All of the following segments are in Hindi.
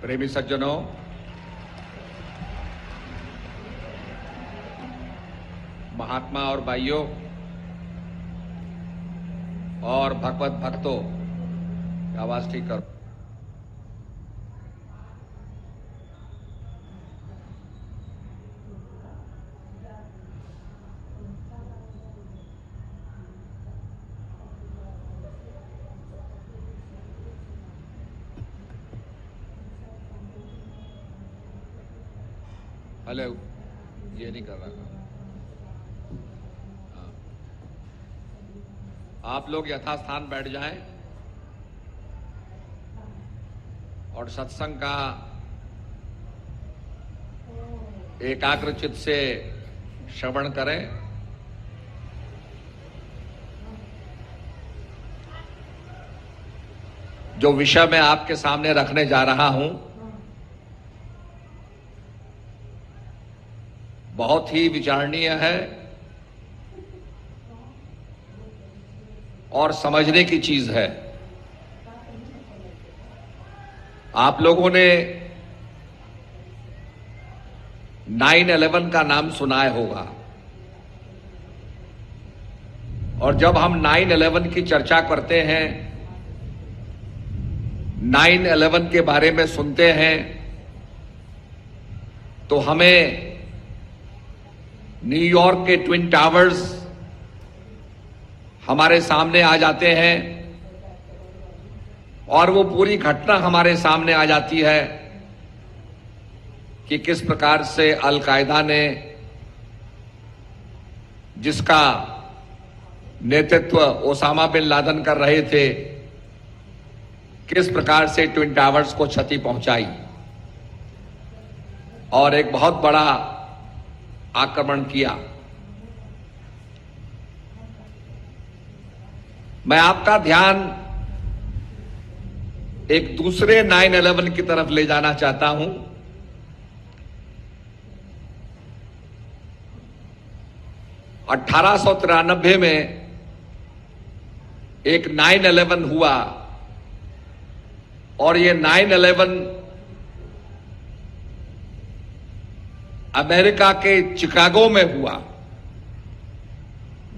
प्रेमी सज्जनों, महात्मा और भाइयों और भगवत भक्तों, आवाज ठीक करो। हेलो, ये नहीं कर रहा काम। हाँ। आप लोग यथास्थान बैठ जाएं और सत्संग का एकाग्रचित से श्रवण करें। जो विषय मैं आपके सामने रखने जा रहा हूं, बहुत ही विचारणीय है और समझने की चीज है। आप लोगों ने 9/11 का नाम सुना होगा और जब हम 9/11 की चर्चा करते हैं, 9/11 के बारे में सुनते हैं, तो हमें न्यूयॉर्क के ट्विन टावर्स हमारे सामने आ जाते हैं और वो पूरी घटना हमारे सामने आ जाती है कि किस प्रकार से अल कायदा ने, जिसका नेतृत्व ओसामा बिन लादेन कर रहे थे, किस प्रकार से ट्विन टावर्स को क्षति पहुंचाई और एक बहुत बड़ा आक्रमण किया। मैं आपका ध्यान एक दूसरे 9/11 की तरफ ले जाना चाहता हूं। (1893) में एक 9/11 हुआ और ये 9/11 अमेरिका के चिकागो में हुआ,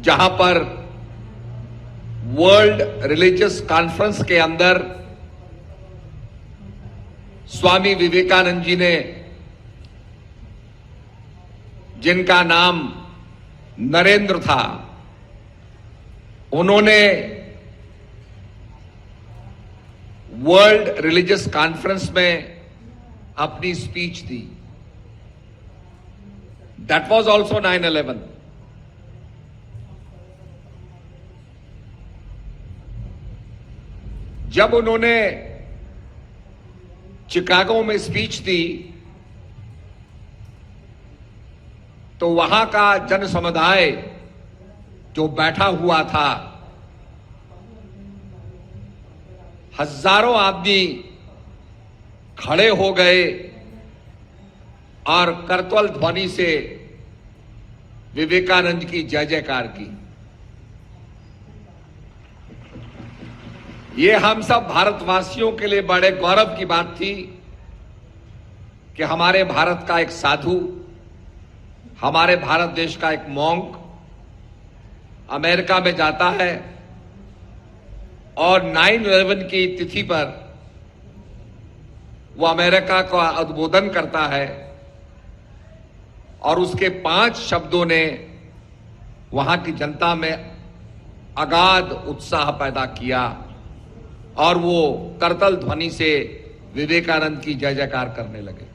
जहां पर वर्ल्ड रिलीजियस कॉन्फ्रेंस के अंदर स्वामी विवेकानंद जी ने, जिनका नाम नरेंद्र था, उन्होंने वर्ल्ड रिलीजियस कॉन्फ्रेंस में अपनी speech the. That was also 9/11. जब उन्होंने चिकागो में स्पीच दी तो वहां का जन समुदाय जो बैठा हुआ था, हजारों आदमी खड़े हो गए और करतल ध्वनि से विवेकानंद की जय जयकार की। ये हम सब भारतवासियों के लिए बड़े गौरव की बात थी कि हमारे भारत का एक साधु, हमारे भारत देश का एक मॉन्क अमेरिका में जाता है और 9/11 की तिथि पर वो अमेरिका का उद्बोधन करता है और उसके 5 शब्दों ने वहां की जनता में अगाध उत्साह पैदा किया और वो करतल ध्वनि से विवेकानंद की जय जयकार करने लगे।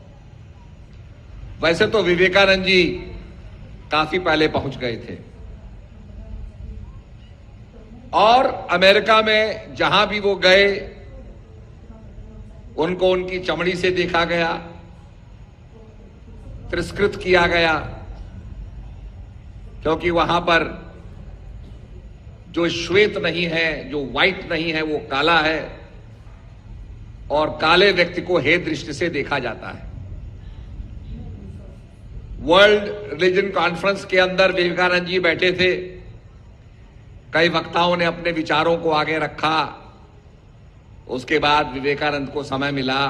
वैसे तो विवेकानंद जी काफी पहले पहुंच गए थे और अमेरिका में जहां भी वो गए, उनको उनकी चमड़ी से देखा गया, तिरस्कृत किया गया, क्योंकि वहां पर जो श्वेत नहीं है, जो व्हाइट नहीं है, वो काला है और काले व्यक्ति को हे दृष्टि से देखा जाता है। वर्ल्ड रिलीजन कॉन्फ्रेंस के अंदर विवेकानंद जी बैठे थे। कई वक्ताओं ने अपने विचारों को आगे रखा। उसके बाद विवेकानंद को समय मिला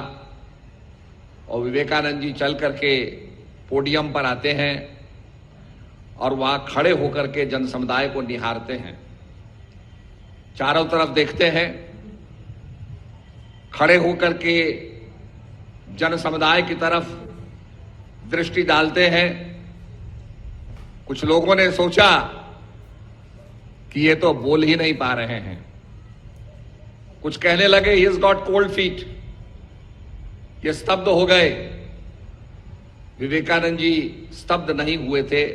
और विवेकानंद जी चल करके पोडियम पर आते हैं और वहां खड़े होकर के जन समुदाय को निहारते हैं, चारों तरफ देखते हैं, खड़े होकर के जन समुदाय की तरफ दृष्टि डालते हैं। कुछ लोगों ने सोचा कि ये तो बोल ही नहीं पा रहे हैं, कुछ कहने लगे he is got cold feet, ये स्तब्ध हो गए। विवेकानंद जी स्तब्ध नहीं हुए थे,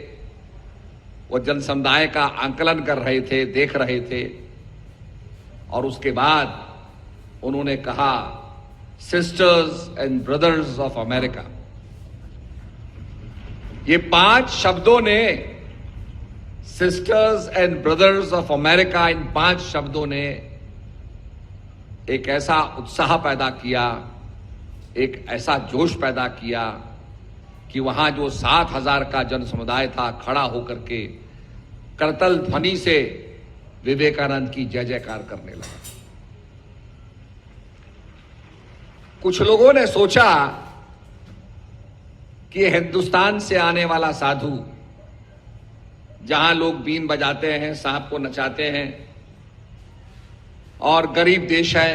वो जन समुदाय का आंकलन कर रहे थे, देख रहे थे, और उसके बाद उन्होंने कहा, sisters and brothers of America. ये 5 शब्दों ने, sisters and brothers of America, इन 5 शब्दों ने एक ऐसा उत्साह पैदा किया, एक ऐसा जोश पैदा किया कि वहां जो 7,000 का जन समुदाय था खड़ा होकर के करतल ध्वनि से विवेकानंद की जय जयकार करने लगा। कुछ लोगों ने सोचा कि हिंदुस्तान से आने वाला साधु, जहां लोग बीन बजाते हैं, सांप को नचाते हैं, और गरीब देश है,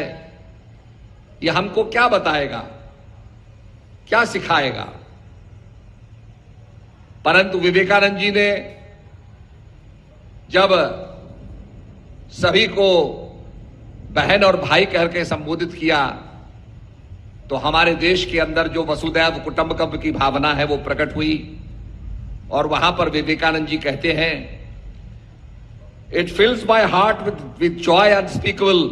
ये हमको क्या बताएगा, क्या सिखाएगा। परंतु विवेकानंद जी ने जब सभी को बहन और भाई कहकर संबोधित किया, तो हमारे देश के अंदर जो वसुदैव कुटुंबकम की भावना है वो प्रकट हुई। और वहां पर विवेकानंद जी कहते हैं, it fills my heart with joy unspeakable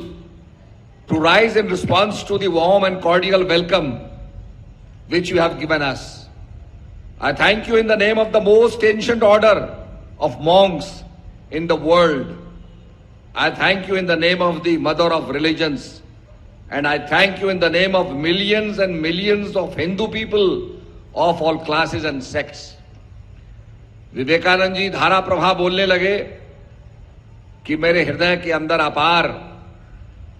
to rise in response to the warm and cordial welcome which you have given us. I thank you in the name of the most ancient order of monks in the world. I thank you in the name of the mother of religions. And I thank you in the name of millions and millions of Hindu people of all classes and sects. Vivekananda ji धारा प्रभा बोलने लगे कि मेरे हृदय के अंदर अपार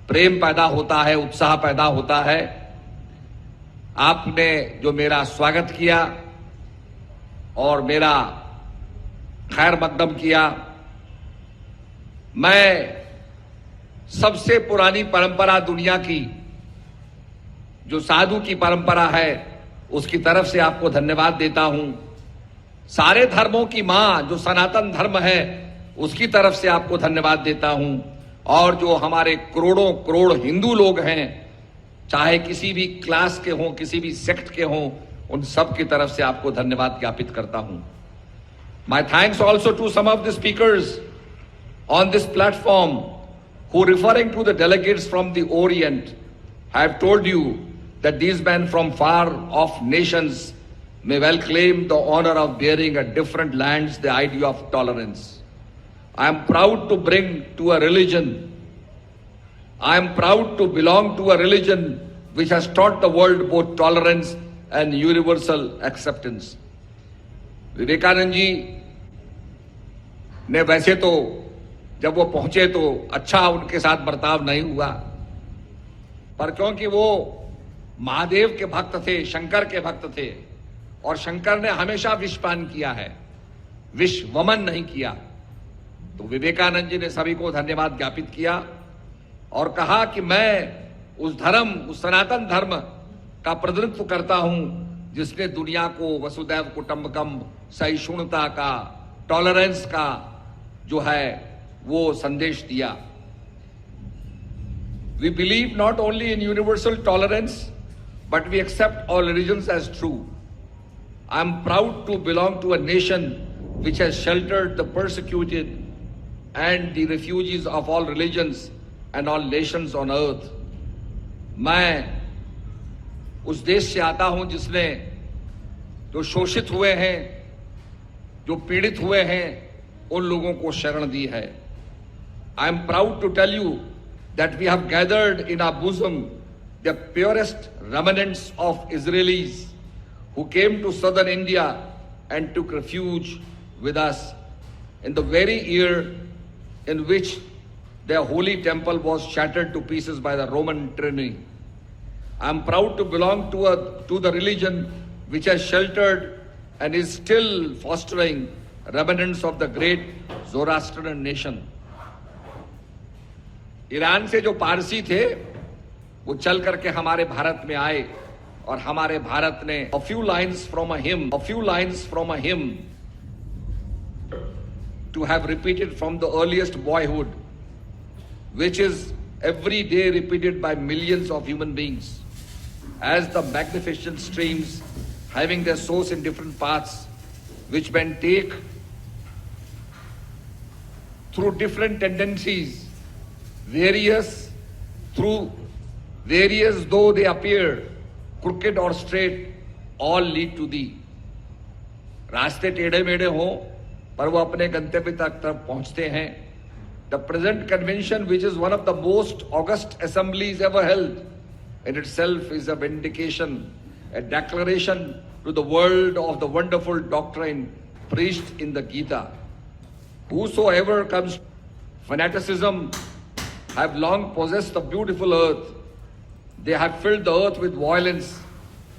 प्रेम पैदा होता है, उत्साह पैदा होता है। आपने जो मेरा स्वागत किया और मेरा खैर मकदम किया, मैं सबसे पुरानी परंपरा दुनिया की, जो साधु की परंपरा है, उसकी तरफ से आपको धन्यवाद देता हूं। सारे धर्मों की मां जो सनातन धर्म है, उसकी तरफ से आपको धन्यवाद देता हूं। और जो हमारे करोड़ों करोड़ हिंदू लोग हैं, चाहे किसी भी क्लास के हों, किसी भी सेक्ट के हों, उन सब की तरफ से आपको धन्यवाद ज्ञापित करता हूं। My thanks also to some of the speakers on this platform who, referring to the delegates from the Orient, have told you that these men from far off nations may well claim the honor of bearing at different lands the idea of tolerance. I am proud to bring to a religion, I am proud to belong to a religion which has taught the world both tolerance and universal acceptance. Vivekananda ji ने वैसे तो जब वो पहुंचे तो अच्छा उनके साथ बर्ताव नहीं हुआ, पर क्योंकि वो महादेव के भक्त थे, शंकर के भक्त थे, और शंकर ने हमेशा विषपान किया है, विष वमन नहीं किया, तो विवेकानंद जी ने सभी को धन्यवाद ज्ञापित किया और कहा कि मैं उस धर्म, उस सनातन धर्म का प्रतिनिधित्व करता हूं जिसने दुनिया को वसुदैव कुटुंबकम, सहिष्णुता का, टॉलरेंस का जो है वो संदेश दिया। We believe not only in universal tolerance, but we accept all religions as true. I am proud to belong to a nation which has sheltered the persecuted and the refugees of all religions and all nations on earth. मैं उस देश से आता हूं जिसने जो शोषित हुए हैं, जो पीड़ित हुए हैं, उन लोगों को शरण दी है। I am proud to tell you that we have gathered in our bosom the purest remnants of Israelis who came to southern India and took refuge with us in the very year in which their holy temple was shattered to pieces by the Roman tyranny. I am proud to belong to the religion which has sheltered and is still fostering remnants of the great Zoroastrian nation. Iran से जो पारसी थे वो चल करके हमारे भारत में आए और हमारे भारत ने a few lines from a hymn to have repeated from the earliest boyhood, which is every day repeated by millions of human beings, as the magnificent streams having their source in different paths, which men take through different tendencies, various though they appear, crooked or straight, all lead to thee. रास्ते टेढ़े मेढ़े हों पर वो अपने गंतव्य तक पहुंचते हैं. The present convention, which is one of the most august assemblies ever held, in itself is a vindication, a declaration to the world of the wonderful doctrine preached in the Gita. Whosoever comes, fanaticism have long possessed the beautiful earth. They have filled the earth with violence,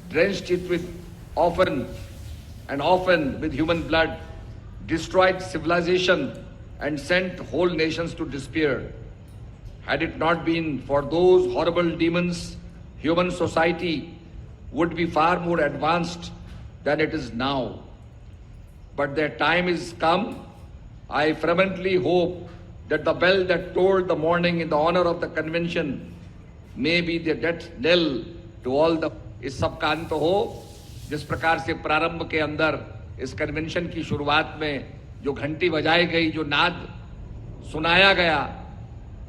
drenched it with often with human blood, destroyed civilization and sent whole nations to despair. Had it not been for those horrible demons, human society would be far more advanced than it is now. But their time is come. I fervently hope that the bell that tolled the morning in the honor of the convention may be the death knell to all the. इस सब का अंत हो जिस प्रकार से प्रारंभ के अंदर इस कन्वेंशन की शुरुआत में जो घंटी बजाई गई, जो नाद सुनाया गया,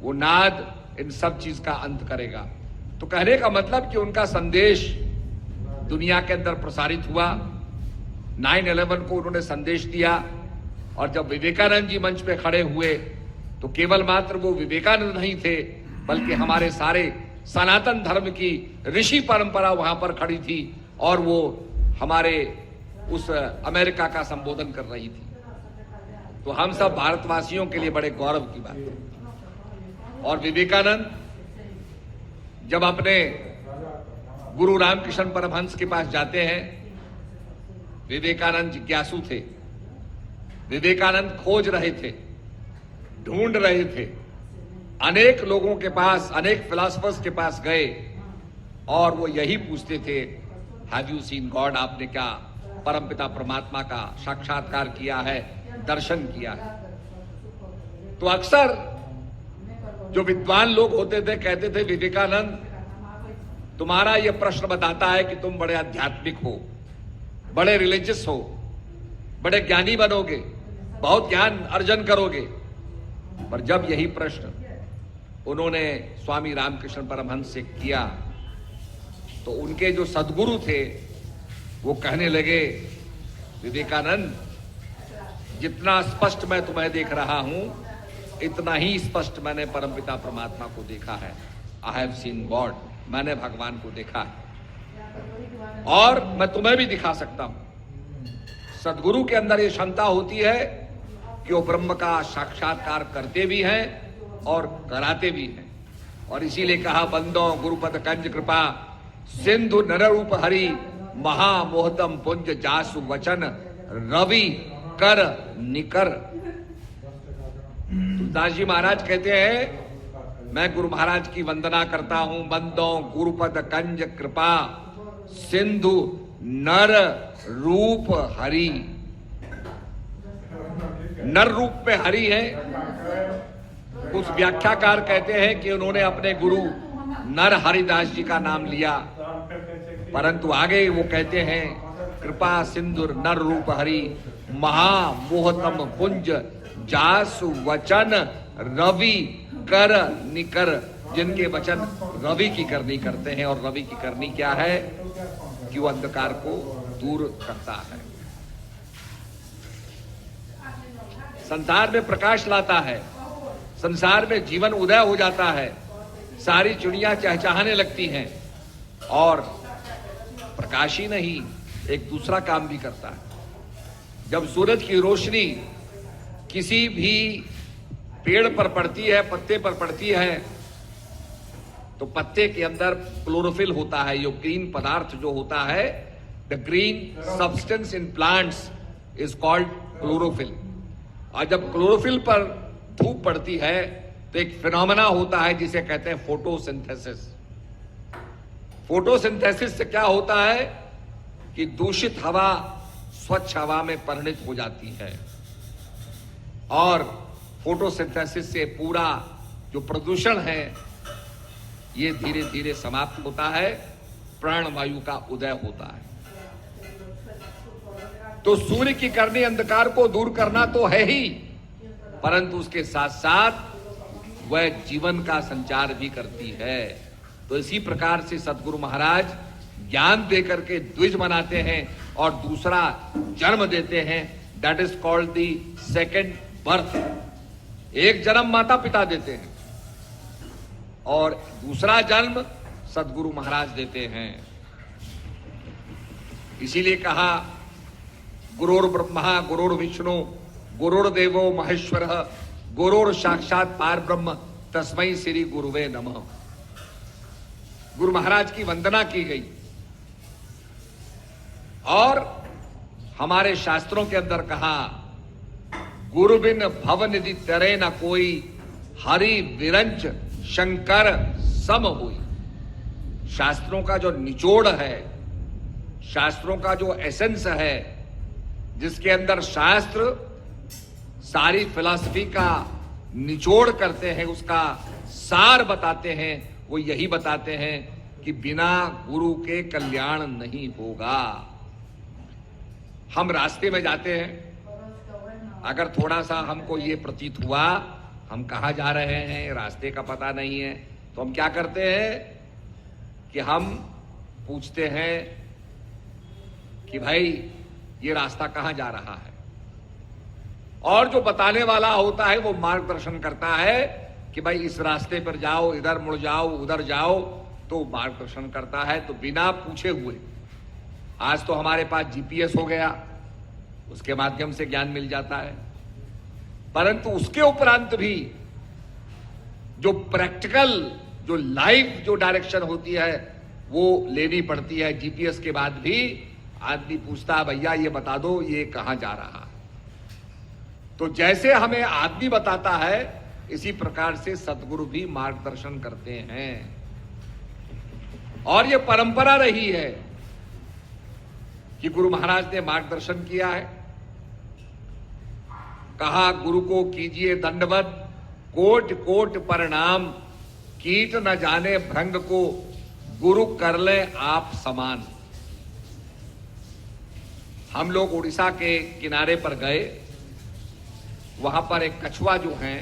वो नाद इन सब चीज का अंत करेगा. तो कहने का मतलब कि उनका संदेश दुनिया के अंदर प्रसारित हुआ. 9/11 को उन्होंने संदेश दिया और जब विवेकानंद जी मंच पे खड़े हुए तो केवल मात्र वो विवेकानंद नहीं थे बल्कि हमारे सारे सनातन धर्म की ऋषि परंपरा वहां पर खड़ी थी और वो हमारे उस अमेरिका का संबोधन कर रही थी. तो हम सब भारतवासियों के लिए बड़े गौरव की बात है. और विवेकानंद जब अपने गुरु रामकृष्ण परमहंस के पास जाते हैं, विवेकानंद जिज्ञासु थे. विवेकानंद खोज रहे थे, ढूंढ रहे थे. अनेक लोगों के पास, अनेक फिलोसफर्स के पास गए और वो यही पूछते थे, हैव यू सीन गॉड? आपने क्या परमपिता परमात्मा का साक्षात्कार किया है, दर्शन किया है? तो अक्सर जो विद्वान लोग होते थे कहते थे, विवेकानंद तुम्हारा यह प्रश्न बताता है कि तुम बड़े आध्यात्मिक हो, बड़े रिलीजियस हो, बड़े ज्ञानी बनोगे, बहुत ज्ञान अर्जन करोगे. पर जब यही प्रश्न उन्होंने स्वामी रामकृष्ण परमहंस से किया तो उनके जो सदगुरु थे वो कहने लगे, विवेकानंद जितना स्पष्ट मैं तुम्हें देख रहा हूं इतना ही स्पष्ट मैंने परमपिता परमात्मा को देखा है. I have seen God. मैंने भगवान को देखा है और मैं तुम्हें भी दिखा सकता हूं. सदगुरु के अंदर ये क्षमता होती है कि वो ब्रह्म का साक्षात्कार करते भी हैं और कराते भी हैं. और इसीलिए कहा, बंदो गुरुपद कंज कृपा सिंधु नररूप हरि महामोहतम पुंज जासु वचन रवि कर निकर. तुलसीदास जी महाराज कहते हैं, मैं गुरु महाराज की वंदना करता हूं. बंदो गुरुपद कंज कृपा सिंधु नर रूप हरि. नर रूप में हरि है. उस व्याख्याकार कहते हैं कि उन्होंने अपने गुरु नर हरिदास जी का नाम लिया, परंतु आगे वो कहते हैं, कृपा सिंधु नर रूप हरि महामोहतम पुंज जासु वचन रवि कर निकर. जिनके वचन रवि की करनी करते हैं. और रवि की करनी क्या है? कि वो अंधकार को दूर करता है, संसार में प्रकाश लाता है, संसार में जीवन उदय हो जाता है, सारी चिड़िया चहचहाने लगती हैं. और प्रकाश ही नहीं, एक दूसरा काम भी करता है. जब सूरज की रोशनी किसी भी पेड़ पर पड़ती है, पत्ते पर पड़ती है, तो पत्ते के अंदर क्लोरोफिल होता है, ये ग्रीन पदार्थ जो होता है, the green substance in plants is called chlorophyll. और जब क्लोरोफिल पर धूप पड़ती है तो एक फिनोमेना होता है जिसे कहते हैं फोटोसिंथेसिस। फोटोसिंथेसिस से क्या होता है कि दूषित हवा स्वच्छ हवा में परिणित हो जाती है, और फोटोसिंथेसिस से पूरा जो प्रदूषण है ये धीरे धीरे समाप्त होता है, प्राणवायु का उदय होता है। तो सूर्य की करनी अंधकार को दूर करना तो है ही, परंतु उसके साथ साथ वह जीवन का संचार भी करती है। तो इसी प्रकार से सदगुरु महाराज ज्ञान देकर के द्विज बनाते हैं और दूसरा जन्म देते हैं, that is called the second birth. एक जन्म माता पिता देते हैं और दूसरा जन्म सदगुरु महाराज देते हैं। इसीलिए कहा गुरुर् ब्रह्मा गुरुर् विष्णु गुरुर्देवो महेश्वर गुरुर् साक्षात पार ब्रह्म तस्मै श्री गुरुवे नमः। गुरु महाराज की वंदना की गई और हमारे शास्त्रों के अंदर कहा गुरु बिन भव निधि तरे न कोई, हरि विरंच शंकर सम हुई। शास्त्रों का जो निचोड़ है, शास्त्रों का जो एसेंस है, जिसके अंदर शास्त्र सारी फिलॉसफी का निचोड़ करते हैं, उसका सार बताते हैं, वो यही बताते हैं कि बिना गुरु के कल्याण नहीं होगा। हम रास्ते में जाते हैं, अगर थोड़ा सा हमको ये प्रतीत हुआ हम कहाँ जा रहे हैं, रास्ते का पता नहीं है, तो हम क्या करते हैं कि हम पूछते हैं कि भाई ये रास्ता कहाँ जा रहा है, और जो बताने वाला होता है वो मार्गदर्शन करता है कि भाई इस रास्ते पर जाओ, इधर मुड़ जाओ, उधर जाओ, तो मार्गदर्शन करता है। तो बिना पूछे हुए, आज तो हमारे पास जीपीएस हो गया, उसके माध्यम से ज्ञान मिल जाता है, परंतु उसके उपरांत भी जो प्रैक्टिकल, जो लाइव जो डायरेक्शन होती है वो लेनी पड़ती है। जीपीएस के बाद भी आदमी पूछता है भैया ये बता दो ये कहां जा रहा है। तो जैसे हमें आदमी बताता है, इसी प्रकार से सदगुरु भी मार्गदर्शन करते हैं, और ये परंपरा रही है कि गुरु महाराज ने मार्गदर्शन किया है। कहा गुरु को कीजिए दंडवत, कोट कोट प्रणाम, कीट न जाने भृंग को, गुरु कर ले आप समान। हम लोग उड़ीसा के किनारे पर गए, वहां पर एक कछुआ जो है,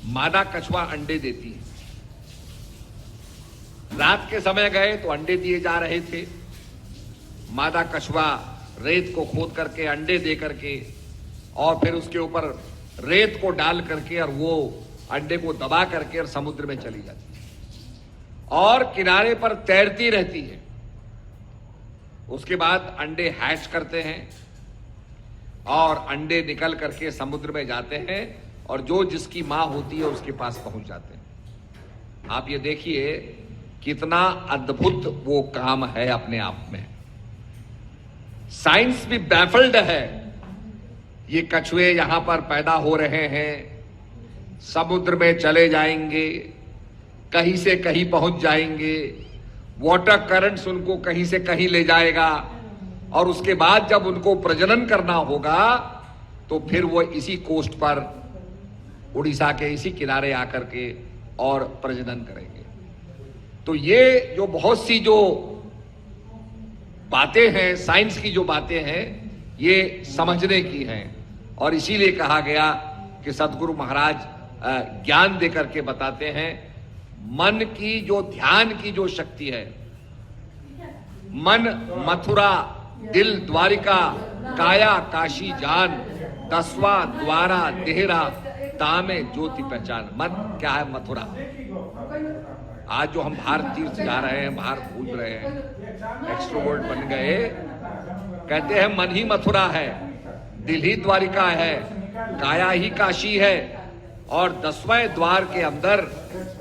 मादा कछुआ अंडे देती है। रात के समय गए तो अंडे दिए जा रहे थे। मादा कछुआ रेत को खोद करके अंडे दे करके और फिर उसके ऊपर रेत को डाल करके और वो अंडे को दबा करके और समुद्र में चली जाती है और किनारे पर तैरती रहती है। उसके बाद अंडे हैच करते हैं और अंडे निकल करके समुद्र में जाते हैं और जो जिसकी मां होती है उसके पास पहुंच जाते हैं। आप ये देखिए कितना अद्भुत वो काम है अपने आप में। साइंस भी बैफल्ड है। ये कछुए यहां पर पैदा हो रहे हैं, समुद्र में चले जाएंगे, कहीं से कहीं पहुंच जाएंगे, वाटर करंट्स उनको कहीं से कहीं ले जाएगा और उसके बाद जब उनको प्रजनन करना होगा तो फिर वो इसी कोस्ट पर उड़ीसा के इसी किनारे आकर के और प्रजनन करेंगे। तो ये जो बहुत सी जो बातें हैं, साइंस की जो बातें हैं, ये समझने की हैं और इसीलिए कहा गया कि सदगुरु महाराज ज्ञान देकर के बताते हैं। मन की जो ध्यान की जो शक्ति है, मन मथुरा दिल द्वारिका, काया काशी जान, 10वां द्वारा देहरा, तामे ज्योति पहचान। मन क्या है? मथुरा। आज जो हम बाहर तीर्थ जा रहे हैं, बाहर घूम रहे हैं, एक्सट्रोवर्ट बन गए, कहते हैं मन ही मथुरा है, दिल ही द्वारिका है, काया ही काशी है, और 10वें द्वार के अंदर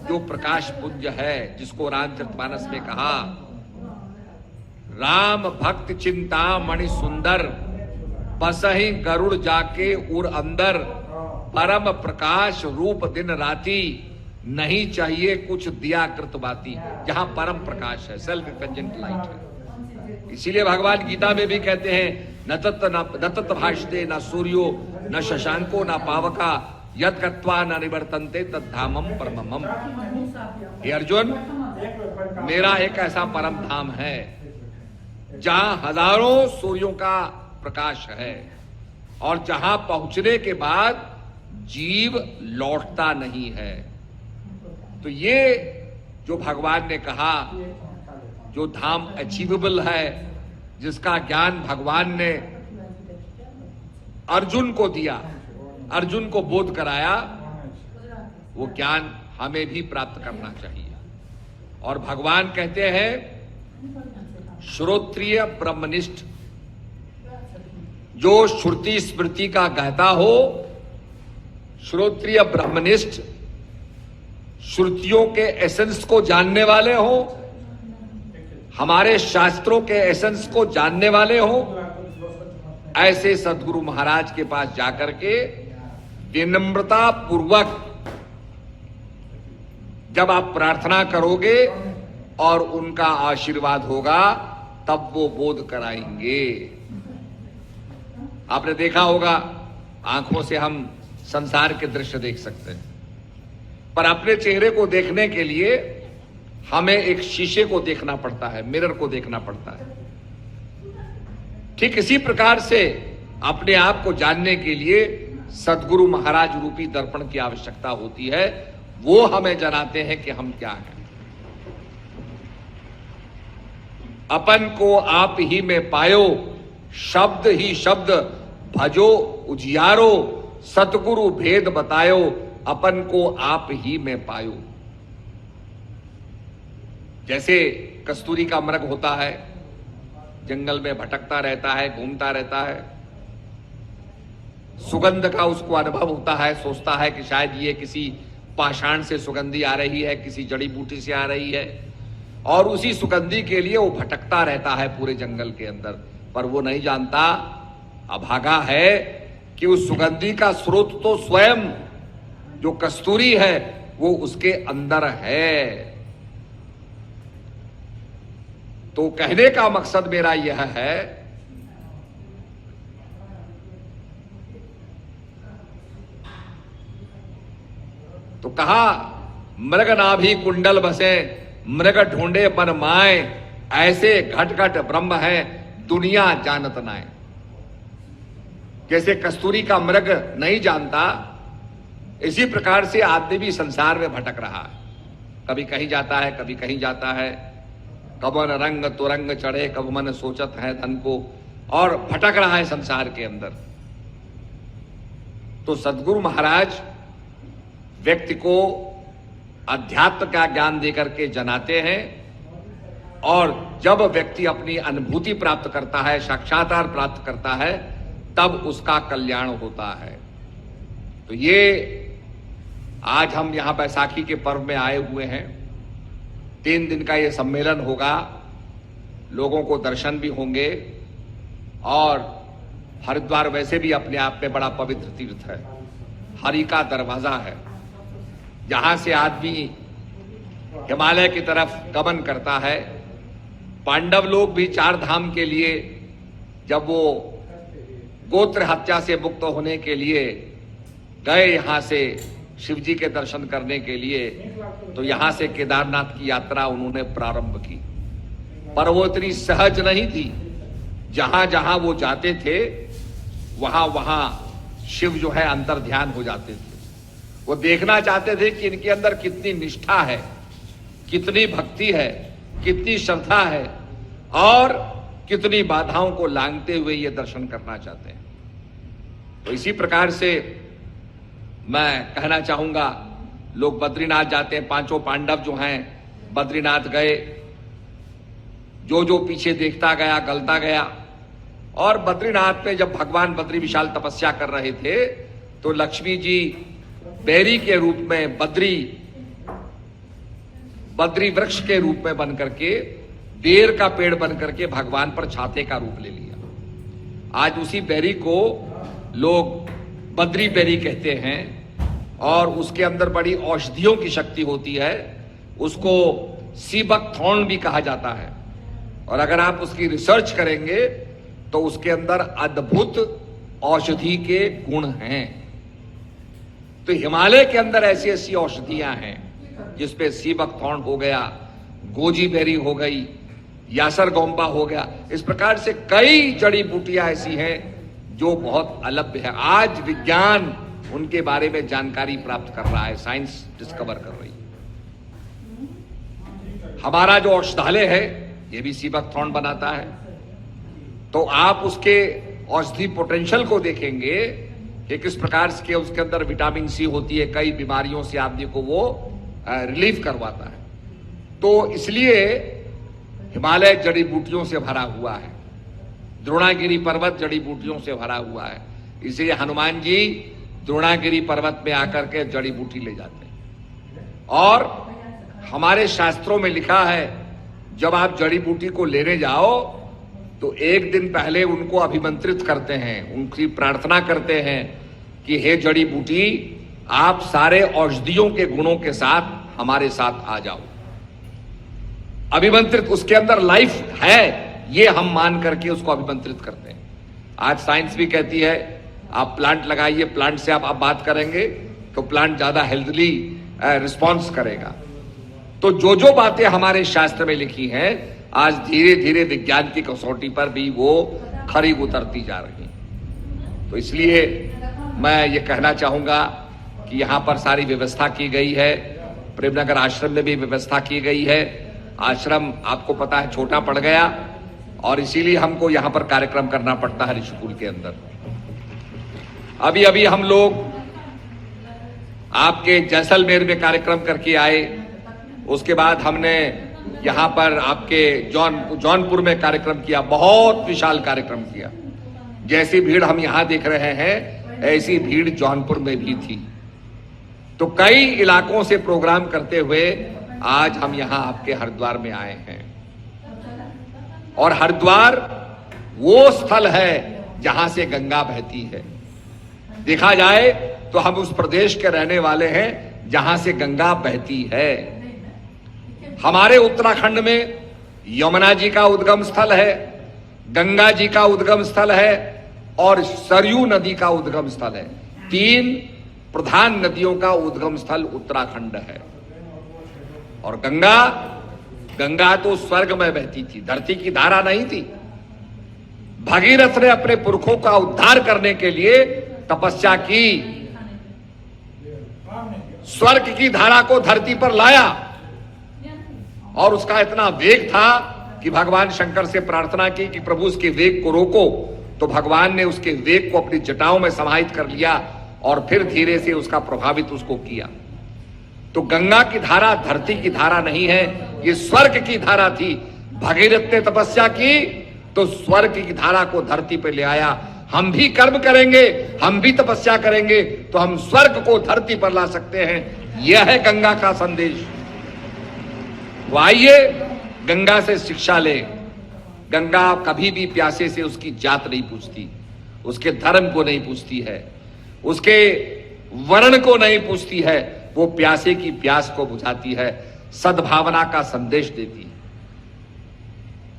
जो प्रकाश पुंज है, जिसको रामचरितमानस में कहा, राम भक्त चिंता मणि सुंदर, बसहि गरुड़ जाके उर अंदर, परम प्रकाश रूप दिन राती, नहीं चाहिए कुछ दिया कृत बाती। जहां परम प्रकाश है, सेल्फ इफेंजेंट लाइट है। इसीलिए भगवान गीता में भी कहते हैं, न तत् भाषते न सूर्यो न शशांको न पावका, यद गत्वा न निवर्तन्ते तद्धामम परमम। हे अर्जुन, मेरा एक ऐसा परम धाम है जहां हजारों सूर्यों का प्रकाश है और जहां पहुंचने के बाद जीव लौटता नहीं है। तो ये जो भगवान ने कहा, जो धाम अचीवेबल है, जिसका ज्ञान भगवान ने अर्जुन को दिया, अर्जुन को बोध कराया, वो ज्ञान हमें भी प्राप्त करना चाहिए। और भगवान कहते हैं, श्रोत्रिय ब्रह्मनिष्ठ, जो श्रुति स्मृति का गाता हो, श्रोत्रिय ब्रह्मनिष्ठ, श्रुतियों के एसेंस को जानने वाले हो, हमारे शास्त्रों के एसेंस को जानने वाले हो, ऐसे सदगुरु महाराज के पास जाकर के विनम्रता पूर्वक जब आप प्रार्थना करोगे और उनका आशीर्वाद होगा, तब वो बोध कराएंगे। आपने देखा होगा, आंखों से हम संसार के दृश्य देख सकते हैं, पर अपने चेहरे को देखने के लिए हमें एक शीशे को देखना पड़ता है, मिरर को देखना पड़ता है। ठीक इसी प्रकार से अपने आप को जानने के लिए सदगुरु महाराज रूपी दर्पण की आवश्यकता होती है। वो हमें जनाते हैं कि हम क्या हैं। अपन को आप ही में पायो, शब्द ही शब्द भजो उजियारो, सतगुरु भेद बतायो, अपन को आप ही में पायो। जैसे कस्तूरी का मृग होता है, जंगल में भटकता रहता है, घूमता रहता है, सुगंध का उसको अनुभव होता है, सोचता है कि शायद ये किसी पाषाण से सुगंधी आ रही है, किसी जड़ी बूटी से आ रही है, और उसी सुगंधी के लिए वो भटकता रहता है पूरे जंगल के अंदर। पर वो नहीं जानता, अभागा है, कि उस सुगंधी का स्रोत तो स्वयं जो कस्तूरी है वो उसके अंदर है। तो कहने का मकसद मेरा यह है, तो कहा, मृग नाभि कुंडल बसे, मृग ढूंढे बन माए, ऐसे घट घट ब्रह्म है, दुनिया जानत नाए। जैसे कस्तूरी का मृग नहीं जानता, इसी प्रकार से आदमी भी संसार में भटक रहा है। कभी कहीं जाता है, कभी कहीं जाता है, कब मन रंग तुरंग चढ़े, कब मन सोचत है धन को, और भटक रहा है संसार के अंदर। तो सदगुरु महाराज व्यक्ति को अध्यात्म का ज्ञान देकर के जनाते हैं, और जब व्यक्ति अपनी अनुभूति प्राप्त करता है, साक्षात्कार प्राप्त करता है, तब उसका कल्याण होता है। तो ये आज हम यहां बैसाखी के पर्व में आए हुए हैं। 3 दिन का ये सम्मेलन होगा, लोगों को दर्शन भी होंगे, और हरिद्वार वैसे भी अपने आप में बड़ा पवित्र तीर्थ है, हरि का दरवाजा है, जहां से आदमी हिमालय की तरफ गमन करता है। पांडव लोग भी 4 धाम के लिए जब वो गोत्र हत्या से मुक्त होने के लिए गए, यहां से शिव जी के दर्शन करने के लिए, तो यहां से केदारनाथ की यात्रा उन्होंने प्रारंभ की। पर वो इतनी सहज नहीं थी। जहां जहां वो जाते थे, वहां वहां शिव जो है अंतर ध्यान हो जाते थे। वो देखना चाहते थे कि इनके अंदर कितनी निष्ठा है, कितनी भक्ति है, कितनी श्रद्धा है, और कितनी बाधाओं को लांघते हुए ये दर्शन करना चाहते हैं। तो इसी प्रकार से मैं कहना चाहूंगा, लोग बद्रीनाथ जाते हैं, 5 पांडव जो हैं बद्रीनाथ गए, जो जो पीछे देखता गया गलता गया। और बद्रीनाथ में जब भगवान बद्री विशाल तपस्या कर रहे थे, तो लक्ष्मी जी बेरी के रूप में, बद्री वृक्ष के रूप में बन करके, बेर का पेड़ बन करके भगवान पर छाते का रूप ले लिया। आज उसी बेरी को लोग बद्री बेरी कहते हैं और उसके अंदर बड़ी औषधियों की शक्ति होती है। उसको सीबक थॉर्न भी कहा जाता है और अगर आप उसकी रिसर्च करेंगे तो उसके अंदर अद्भुत औषधि के गुण हैं। तो हिमालय के अंदर ऐसी ऐसी औषधियां हैं जिसपे सीबक थॉर्न हो गया, गोजी बेरी हो गई, यासर गोम्बा हो गया। इस प्रकार से कई जड़ी बूटियां ऐसी हैं जो बहुत अलभ्य है। आज विज्ञान उनके बारे में जानकारी प्राप्त कर रहा है, साइंस डिस्कवर कर रही है। हमारा जो औषधालय है ये भी सीबक थॉर्न बनाता है। तो आप उसके औषधि पोटेंशियल को देखेंगे कि किस प्रकार के उसके अंदर विटामिन सी होती है, कई बीमारियों से आदमी को वो रिलीफ करवाता है। तो इसलिए हिमालय जड़ी बूटियों से भरा हुआ है, द्रोणागिरी पर्वत जड़ी बूटियों से भरा हुआ है। इसलिए हनुमान जी द्रोणागिरी पर्वत में आकर के जड़ी बूटी ले जाते हैं। और हमारे शास्त्रों में लिखा है जब आप जड़ी बूटी को लेने जाओ तो एक दिन पहले उनको अभिमंत्रित करते हैं, उनकी प्रार्थना करते हैं कि हे जड़ी बूटी, आप सारे औषधियों के गुणों के साथ हमारे साथ आ जाओ। अभिमंत्रित, उसके अंदर लाइफ है ये हम मान करके उसको अभिमंत्रित करते हैं। आज साइंस भी कहती है आप प्लांट लगाइए, प्लांट से आप बात करेंगे तो प्लांट ज्यादा हेल्थली रिस्पॉन्स करेगा। तो जो बातें हमारे शास्त्र में लिखी हैं आज धीरे धीरे विज्ञान की कसौटी पर भी वो खरी उतरती जा रही। तो इसलिए मैं ये कहना चाहूंगा कि यहां पर सारी व्यवस्था की गई है। प्रेमनगर आश्रम में भी व्यवस्था की गई है। आश्रम आपको पता है छोटा पड़ गया और इसीलिए हमको यहां पर कार्यक्रम करना पड़ता है ऋषिकुल के अंदर। अभी अभी हम लोग आपके जैसलमेर में कार्यक्रम करके आए, उसके बाद हमने यहां पर आपके जौनपुर में कार्यक्रम किया, बहुत विशाल कार्यक्रम किया। जैसी भीड़ हम यहां देख रहे हैं ऐसी भीड़ जौनपुर में भी थी। तो कई इलाकों से प्रोग्राम करते हुए आज हम यहां आपके हरिद्वार में आए हैं। और हरिद्वार वो स्थल है जहां से गंगा बहती है। देखा जाए तो हम उस प्रदेश के रहने वाले हैं जहां से गंगा बहती है। हमारे उत्तराखंड में यमुना जी का उद्गम स्थल है, गंगा जी का उद्गम स्थल है और सरयू नदी का उद्गम स्थल है। 3 प्रधान नदियों का उद्गम स्थल उत्तराखंड है। और गंगा तो स्वर्ग में बहती थी, धरती की धारा नहीं थी। भगीरथ ने अपने पुरखों का उद्धार करने के लिए तपस्या की, स्वर्ग की धारा को धरती पर लाया और उसका इतना वेग था कि भगवान शंकर से प्रार्थना की कि प्रभु उसके वेग को रोको। तो भगवान ने उसके वेग को अपनी जटाओं में समाहित कर लिया और फिर धीरे से उसका प्रभावित उसको किया। तो गंगा की धारा धरती की धारा नहीं है, ये स्वर्ग की धारा थी। भगीरथ ने तपस्या की तो स्वर्ग की धारा को धरती पे ले आया। हम भी कर्म करेंगे, हम भी तपस्या करेंगे तो हम स्वर्ग को धरती पर ला सकते हैं। यह है गंगा का संदेश। तो आइए गंगा से शिक्षा ले। गंगा कभी भी प्यासे से उसकी जात नहीं पूछती, उसके धर्म को नहीं पूछती है, उसके वर्ण को नहीं पूछती है। वो प्यासे की प्यास को बुझाती है, सद्भावना का संदेश देती है।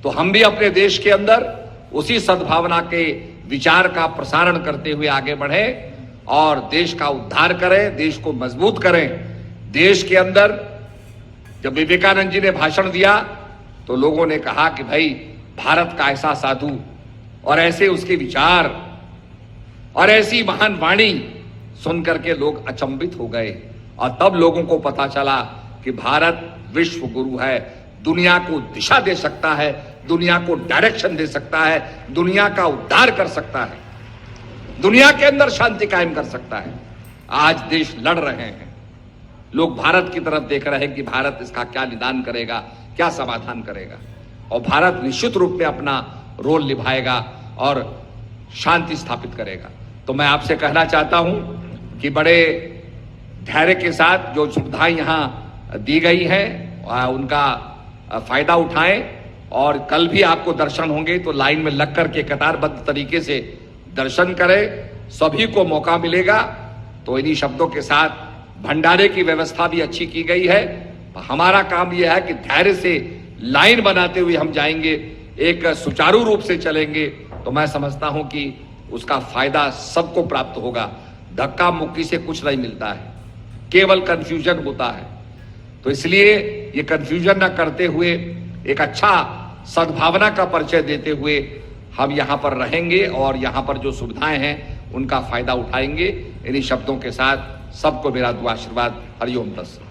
तो हम भी अपने देश के अंदर उसी सद्भावना के विचार का प्रसारण करते हुए आगे बढ़े और देश का उद्धार करें, देश को मजबूत करें। देश के अंदर जब विवेकानंद जी ने भाषण दिया तो लोगों ने कहा कि भाई भारत का ऐसा साधु और ऐसे उसके विचार और ऐसी महान वाणी सुनकर के लोग अचंभित हो गए। और तब लोगों को पता चला कि भारत विश्व गुरु है, दुनिया को दिशा दे सकता है, दुनिया को डायरेक्शन दे सकता है, दुनिया का उद्धार कर सकता है, दुनिया के अंदर शांति कायम कर सकता है। आज देश लड़ रहे हैं, लोग भारत की तरफ देख रहे हैं कि भारत इसका क्या निदान करेगा, क्या समाधान करेगा। और भारत निश्चित रूप में अपना रोल निभाएगा और शांति स्थापित करेगा। तो मैं आपसे कहना चाहता हूं कि बड़े धैर्य के साथ जो सुविधाएं यहाँ दी गई हैं उनका फायदा उठाएं। और कल भी आपको दर्शन होंगे तो लाइन में लग करके कतारबद्ध तरीके से दर्शन करें, सभी को मौका मिलेगा। तो इन्हीं शब्दों के साथ भंडारे की व्यवस्था भी अच्छी की गई है। हमारा काम यह है कि धैर्य से लाइन बनाते हुए हम जाएंगे, एक सुचारू रूप से चलेंगे, तो मैं समझता हूं कि उसका फायदा सबको प्राप्त होगा। धक्का मुक्की से कुछ नहीं मिलता है, केवल कंफ्यूजन होता है। तो इसलिए ये कंफ्यूजन ना करते हुए एक अच्छा सद्भावना का परिचय देते हुए हम यहाँ पर रहेंगे और यहाँ पर जो सुविधाएं हैं उनका फायदा उठाएंगे। इन्हीं शब्दों के साथ सबको मेरा दुआ आशीर्वाद। हरिओम तत्सत।